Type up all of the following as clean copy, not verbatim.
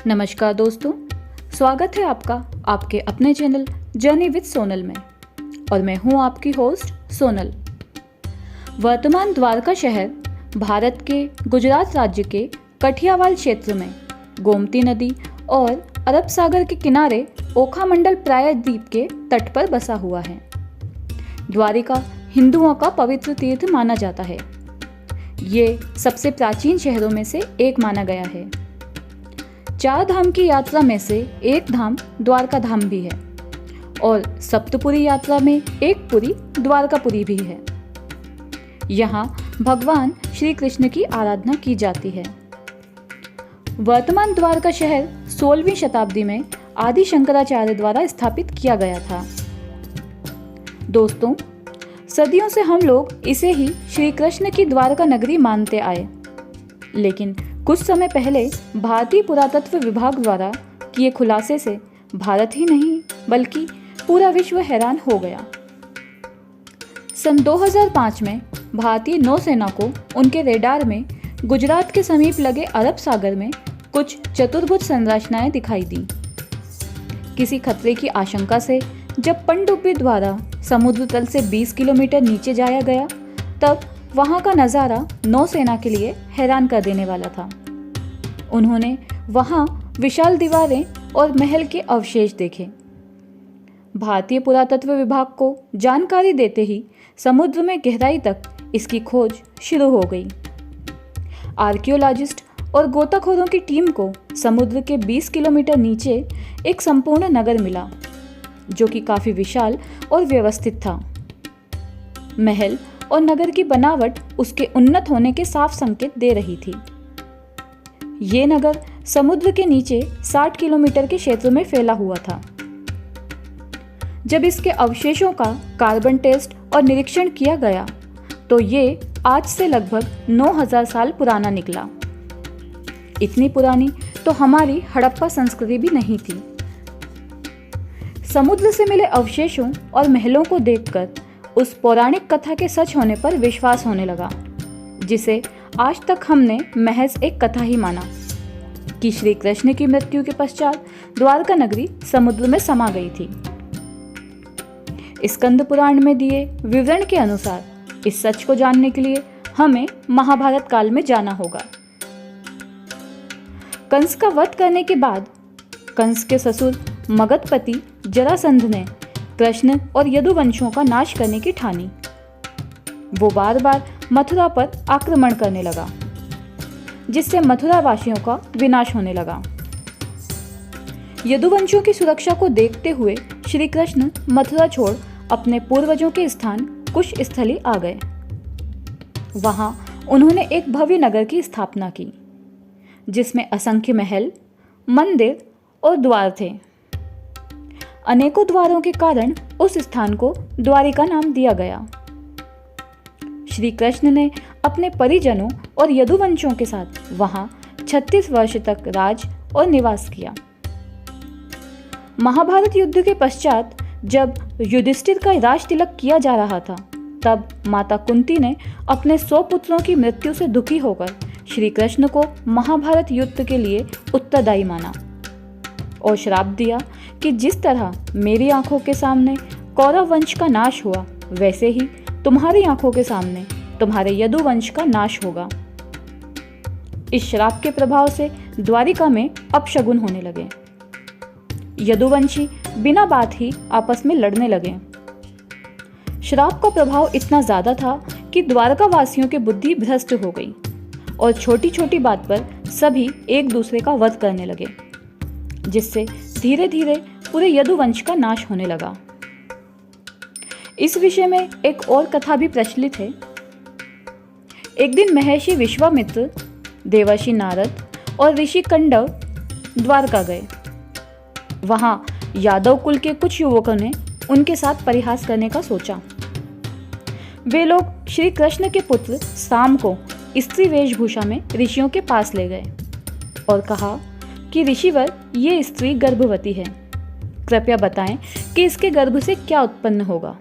नमस्कार दोस्तों, स्वागत है आपका आपके अपने चैनल जर्नी विद सोनल में। और मैं हूं आपकी होस्ट सोनल। वर्तमान द्वारका शहर भारत के गुजरात राज्य के कठियावाल क्षेत्र में गोमती नदी और अरब सागर के किनारे ओखा मंडल प्रायद्वीप के तट पर बसा हुआ है। द्वारिका हिंदुओं का पवित्र तीर्थ माना जाता है। ये सबसे प्राचीन शहरों में से एक माना गया है। 4 धाम की यात्रा में से एक धाम द्वारका धाम भी है और सप्तपुरी यात्रा में एक पुरी द्वारकापुरी भी है। यहाँ भगवान श्री कृष्ण की आराधना की जाती है। वर्तमान द्वारका शहर 16वीं शताब्दी में आदि शंकराचार्य द्वारा स्थापित किया गया था। दोस्तों, सदियों से हम लोग इसे ही श्री कृष्ण की द्वारका नगरी मानते आए, लेकिन कुछ समय पहले भारतीय पुरातत्व विभाग द्वारा किए खुलासे से भारत ही नहीं बल्कि पूरा विश्व हैरान हो गया। सन 2005 में भारतीय नौसेना को उनके रेडार में गुजरात के समीप लगे अरब सागर में कुछ चतुर्भुज संरचनाएं दिखाई दी। किसी खतरे की आशंका से जब पनडुब्बी द्वारा समुद्र तल से 20 किलोमीटर नीचे जाया गया, तब वहां का नज़ारा नौसेना के लिए हैरान कर देने वाला था। उन्होंने वहां विशाल दीवारें और महल के अवशेष देखे। भारतीय पुरातत्व विभाग को जानकारी देते ही समुद्र में गहराई तक इसकी खोज शुरू हो गई। आर्कियोलॉजिस्ट और गोताखोरों की टीम को समुद्र के 20 किलोमीटर नीचे एक संपूर्ण नगर मिला, जो कि काफी विशाल और व्यवस्थित था। महल और नगर की बनावट उसके उन्नत होने के साफ संकेत दे रही थी। ये नगर समुद्र के नीचे 60 किलोमीटर के क्षेत्र में फैला हुआ था। जब इसके अवशेषों का कार्बन टेस्ट और निरीक्षण किया गया, तो ये आज से लगभग 9000 साल पुराना निकला। इतनी पुरानी तो हमारी हड़प्पा संस्कृति भी नहीं थी। समुद्र से मिले अवशेषों और महलों को देखकर उस पौराणिक कथा के सच होने पर विश्वास होने लगा, जिसे आज तक हमने महज एक कथा ही माना कि श्री कृष्ण की मृत्यु के पश्चात द्वारका नगरी समुद्र में समा गई थी। स्कंद पुराण में दिए विवरण के अनुसार इस सच को जानने के लिए हमें महाभारत काल में जाना होगा। कंस का वध करने के बाद कंस के ससुर मगधपति जरासंध ने कृष्ण और यदुवंशियों का नाश करने की ठानी। वो बार बार मथुरा पर आक्रमण करने लगा, जिससे मथुरा वासियों का विनाश होने लगा। यदुवंशियों की सुरक्षा को देखते हुए श्री कृष्ण मथुरा छोड़ अपने पूर्वजों के स्थान कुशस्थली आ गए। वहां उन्होंने एक भव्य नगर की स्थापना की, जिसमें असंख्य महल, मंदिर और द्वार थे। अनेकों द्वारों के कारण उस स्थान को द्वारिका नाम दिया गया। श्री कृष्ण ने अपने परिजनों और यदुवंशियों के साथ वहां 36 वर्ष तक राज और निवास किया। महाभारत युद्ध के पश्चात जब युधिष्ठिर का राज तिलक किया जा रहा था, तब माता कुंती ने अपने 100 पुत्रों की मृत्यु से दुखी होकर श्री कृष्ण को महाभारत युद्ध के लिए उत्तरदायी माना और श्राप दिया कि जिस तरह मेरी आंखों के सामने कौरव वंश का नाश हुआ, वैसे ही तुम्हारी आंखों के सामने तुम्हारे यदुवंश का नाश होगा। इस श्राप के प्रभाव से द्वारिका में अपशगुन होने लगे। यदुवंशी बिना बात ही आपस में लड़ने लगे। श्राप का प्रभाव इतना ज्यादा था कि द्वारका वासियों की बुद्धि भ्रष्ट हो गई और छोटी छोटी बात पर सभी एक दूसरे का वध करने लगे, जिससे धीरे धीरे पूरे यदुवंश का नाश होने लगा। इस विषय में एक और कथा भी प्रचलित है। एक दिन महर्षि विश्वामित्र, देवर्षि नारद और ऋषि कंडव द्वारका गए। वहां यादव कुल के कुछ युवकों ने उनके साथ परिहास करने का सोचा। वे लोग श्री कृष्ण के पुत्र साम को स्त्री वेशभूषा में ऋषियों के पास ले गए और कहा कि ऋषिवर, ये स्त्री गर्भवती है, कृपया बताएं कि इसके गर्भ से क्या उत्पन्न होगा।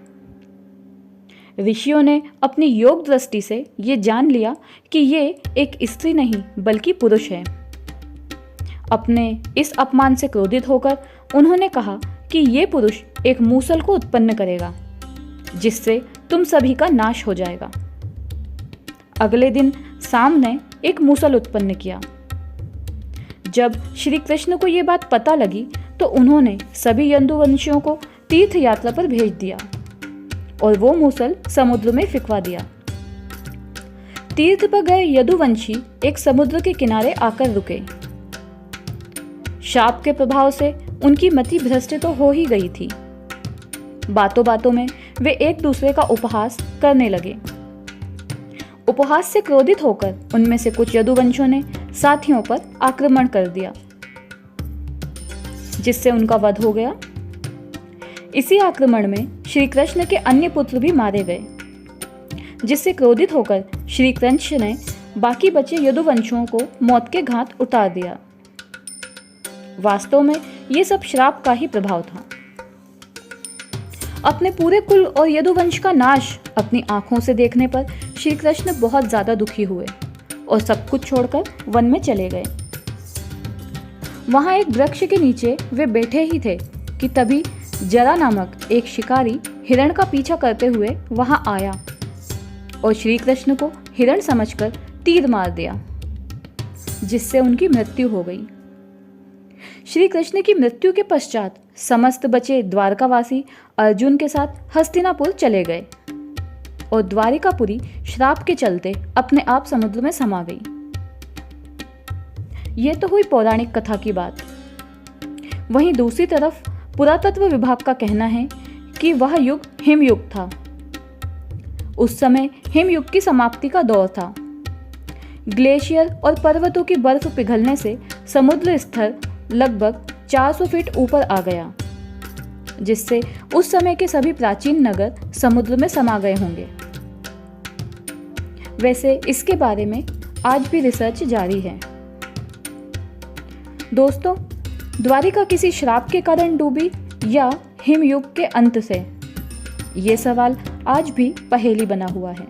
ऋषियों ने अपनी योग दृष्टि से ये जान लिया कि ये एक स्त्री नहीं बल्कि पुरुष है। अपने इस अपमान से क्रोधित होकर उन्होंने कहा कि ये पुरुष एक मूसल को उत्पन्न करेगा जिससे तुम सभी का नाश हो जाएगा। अगले दिन साम ने एक मूसल उत्पन्न किया। जब श्री कृष्ण को ये बात पता लगी तो उन्होंने सभी यदुवंशियों को तीर्थ यात्रा पर भेज दिया और वो मूसल समुद्र में फिकवा दिया। तीर्थ पर गए यदुवंशी एक समुद्र के किनारे आकर रुके। शाप के प्रभाव से उनकी मति भ्रष्ट तो हो ही गई थी। बातों बातों में वे एक दूसरे का उपहास करने लगे। उपहास से क्रोधित होकर उनमें से कुछ यदुवंशियों ने साथियों पर आक्रमण कर दिया जिससे उनका वध हो गया। इसी आक्रमण में श्री कृष्ण के अन्य पुत्र भी मारे गए जिससे क्रोधित होकर श्री कृष्ण ने बाकी बचे यदुवंशियों को मौत के घाट उतार दिया। वास्तव में ये सब श्राप का ही प्रभाव था। अपने पूरे कुल और यदुवंश का नाश अपनी आंखों से देखने पर श्री कृष्ण बहुत ज्यादा दुखी हुए और सब कुछ छोड़कर वन में चले गए। वहां एक वृक्ष के नीचे वे बैठे ही थे कि तभी जरा नामक एक शिकारी हिरण का पीछा करते हुए वहां आया और श्री कृष्ण को हिरण समझकर तीर मार दिया जिससे उनकी मृत्यु हो गई। श्री कृष्ण की मृत्यु के पश्चात समस्त बचे द्वारकावासी अर्जुन के साथ हस्तिनापुर चले गए और द्वारिकापुरी श्राप के चलते अपने आप समुद्र में समा गई। ये तो हुई पौराणिक कथा की बात। वहीं दूसरी तरफ पुरातत्व विभाग का कहना है कि वह युग हिमयुग था। उस समय हिमयुग की समाप्ति का दौर था। ग्लेशियर और पर्वतों की बर्फ पिघलने से समुद्र स्तर लगभग 400 फीट ऊपर आ गया जिससे उस समय के सभी प्राचीन नगर समुद्र में समा गए होंगे। वैसे इसके बारे में आज भी रिसर्च जारी है। दोस्तों, द्वारिका किसी श्राप के कारण डूबी या हिमयुग के अंत से, ये सवाल आज भी पहेली बना हुआ है।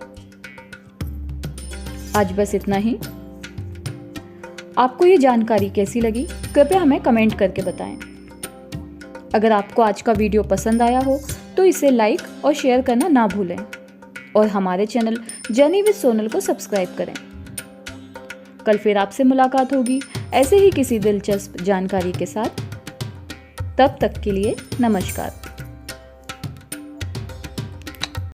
आज बस इतना ही। आपको ये जानकारी कैसी लगी कृपया हमें कमेंट करके बताएं। अगर आपको आज का वीडियो पसंद आया हो तो इसे लाइक और शेयर करना ना भूलें और हमारे चैनल जर्नी विद सोनल को सब्सक्राइब करें। कल फिर आपसे मुलाकात होगी ऐसे ही किसी दिलचस्प जानकारी के साथ। तब तक के लिए नमस्कार।